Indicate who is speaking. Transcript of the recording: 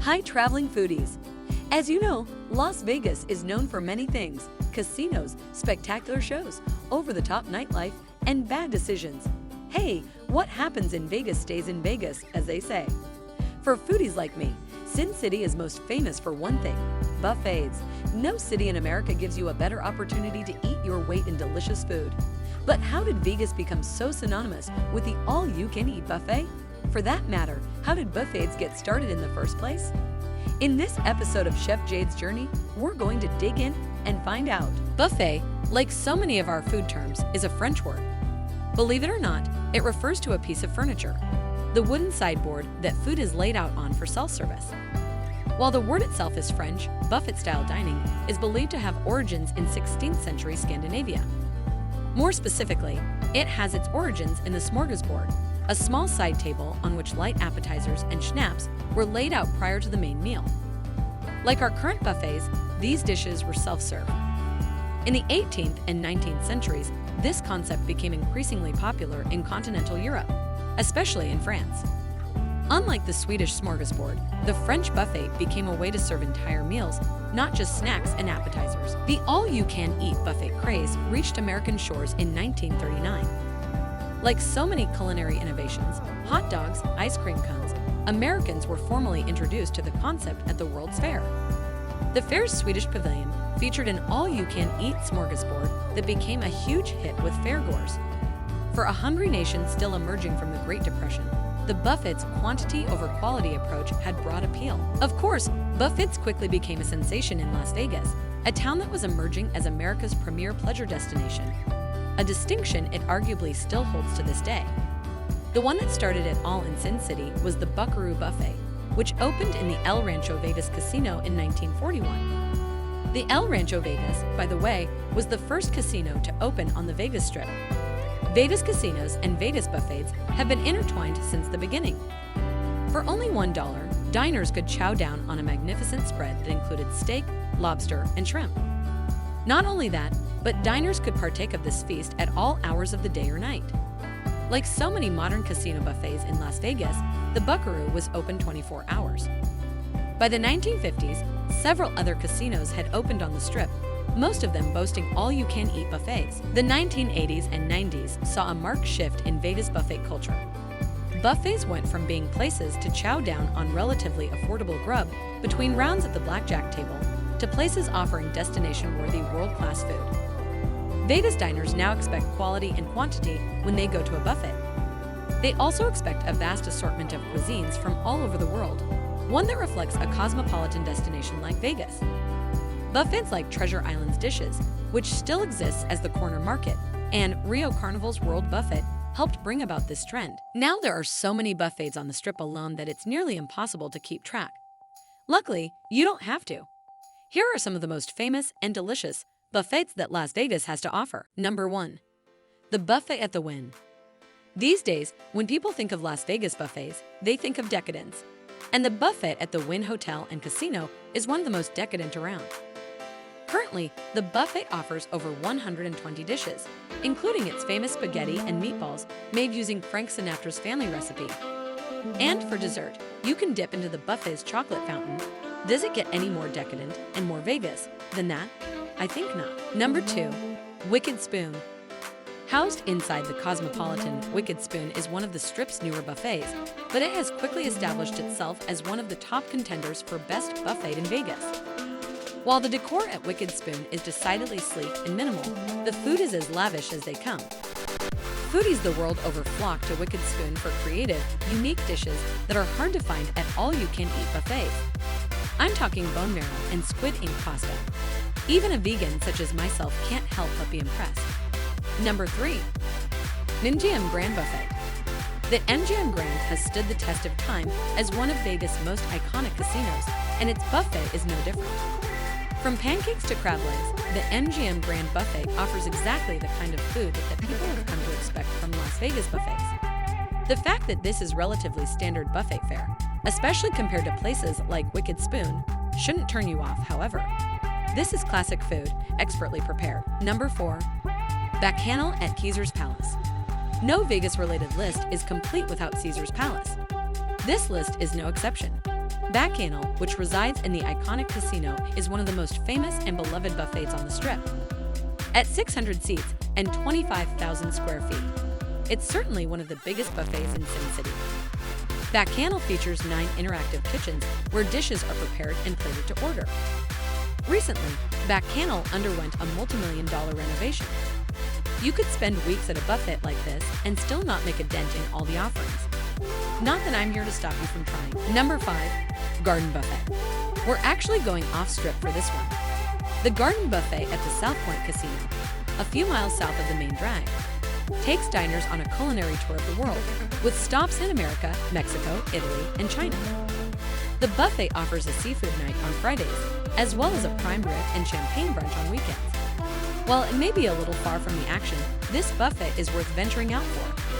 Speaker 1: Hi, traveling foodies. As you know, Las Vegas is known for many things: casinos, spectacular shows, over-the-top nightlife, and bad decisions. Hey, what happens in Vegas stays in Vegas, as they say. For foodies like me, Sin City is most famous for one thing: buffets. No city in America gives you a better opportunity to eat your weight in delicious food. But how did Vegas become so synonymous with the all-you-can-eat buffet? For that matter, how did buffets get started in the first place? In this episode of Chef Jade's Journey, we're going to dig in and find out. Buffet, like so many of our food terms, is a French word. Believe it or not, it refers to a piece of furniture, the wooden sideboard that food is laid out on for self-service. While the word itself is French, buffet-style dining is believed to have origins in 16th century Scandinavia. More specifically, it has its origins in the smorgasbord, a small side table on which light appetizers and schnapps were laid out prior to the main meal. Like our current buffets, these dishes were self-serve. In the 18th and 19th centuries, this concept became increasingly popular in continental Europe, especially in France. Unlike the Swedish smorgasbord, the French buffet became a way to serve entire meals, not just snacks and appetizers. The all-you-can-eat buffet craze reached American shores in 1939. Like so many culinary innovations, hot dogs, ice cream cones, Americans were formally introduced to the concept at the World's Fair. The fair's Swedish pavilion featured an all-you-can-eat smorgasbord that became a huge hit with fairgoers. For a hungry nation still emerging from the Great Depression, the buffet's quantity over quality approach had broad appeal. Of course, buffets quickly became a sensation in Las Vegas, a town that was emerging as America's premier pleasure destination, a distinction it arguably still holds to this day. The one that started it all in Sin City was the Buckaroo Buffet, which opened in the El Rancho Vegas Casino in 1941. The El Rancho Vegas, by the way, was the first casino to open on the Vegas Strip. Vegas casinos and Vegas buffets have been intertwined since the beginning. For only $1, diners could chow down on a magnificent spread that included steak, lobster, and shrimp. Not only that, but diners could partake of this feast at all hours of the day or night. Like so many modern casino buffets in Las Vegas, the Buckaroo was open 24 hours. By the 1950s, several other casinos had opened on the Strip, most of them boasting all-you-can-eat buffets. The 1980s and 90s saw a marked shift in Vegas buffet culture. Buffets went from being places to chow down on relatively affordable grub between rounds at the blackjack table to places offering destination-worthy world-class food. Vegas diners now expect quality and quantity when they go to a buffet. They also expect a vast assortment of cuisines from all over the world, one that reflects a cosmopolitan destination like Vegas. Buffets like Treasure Island's dishes, which still exists as the corner market, and Rio Carnival's World Buffet helped bring about this trend. Now there are so many buffets on the Strip alone that it's nearly impossible to keep track. Luckily, you don't have to. Here are some of the most famous and delicious buffets that Las Vegas has to offer. Number 1. The Buffet at the Wynn. These days, when people think of Las Vegas buffets, they think of decadence. And the buffet at the Wynn Hotel and Casino is one of the most decadent around. Currently, the buffet offers over 120 dishes, including its famous spaghetti and meatballs made using Frank Sinatra's family recipe. And for dessert, you can dip into the buffet's chocolate fountain. Does it get any more decadent and more Vegas than that? I think not. Number 2. Wicked Spoon. Housed inside the cosmopolitan Wicked Spoon is one of the Strip's newer buffets, but it has quickly established itself as one of the top contenders for best buffet in Vegas. While the decor at Wicked Spoon is decidedly sleek and minimal, the food is as lavish as they come. Foodies the world over flock to Wicked Spoon for creative, unique dishes that are hard to find at all-you-can-eat buffets. I'm talking bone marrow and squid ink pasta. Even a vegan such as myself can't help but be impressed. Number 3. MGM Grand Buffet. The MGM Grand has stood the test of time as one of Vegas' most iconic casinos, and its buffet is no different. From pancakes to crab legs, the MGM Grand Buffet offers exactly the kind of food that people have come to expect from Las Vegas buffets. The fact that this is relatively standard buffet fare, especially compared to places like Wicked Spoon, shouldn't turn you off, however. This is classic food, expertly prepared. Number 4. Bacchanal at Caesar's Palace. No Vegas-related list is complete without Caesar's Palace. This list is no exception. Bacchanal, which resides in the iconic casino, is one of the most famous and beloved buffets on the Strip. At 600 seats and 25,000 square feet, it's certainly one of the biggest buffets in Sin City. Bacchanal features 9 interactive kitchens where dishes are prepared and plated to order. Recently, Bacchanal underwent a multi-million-dollar renovation. You could spend weeks at a buffet like this and still not make a dent in all the offerings. Not that I'm here to stop you from trying. Number 5. Garden Buffet. We're actually going off-strip for this one. The Garden Buffet at the South Point Casino, a few miles south of the main drag, takes diners on a culinary tour of the world, with stops in America, Mexico, Italy, and China. The buffet offers a seafood night on Fridays, as well as a prime rib and champagne brunch on weekends. While it may be a little far from the action, this buffet is worth venturing out for.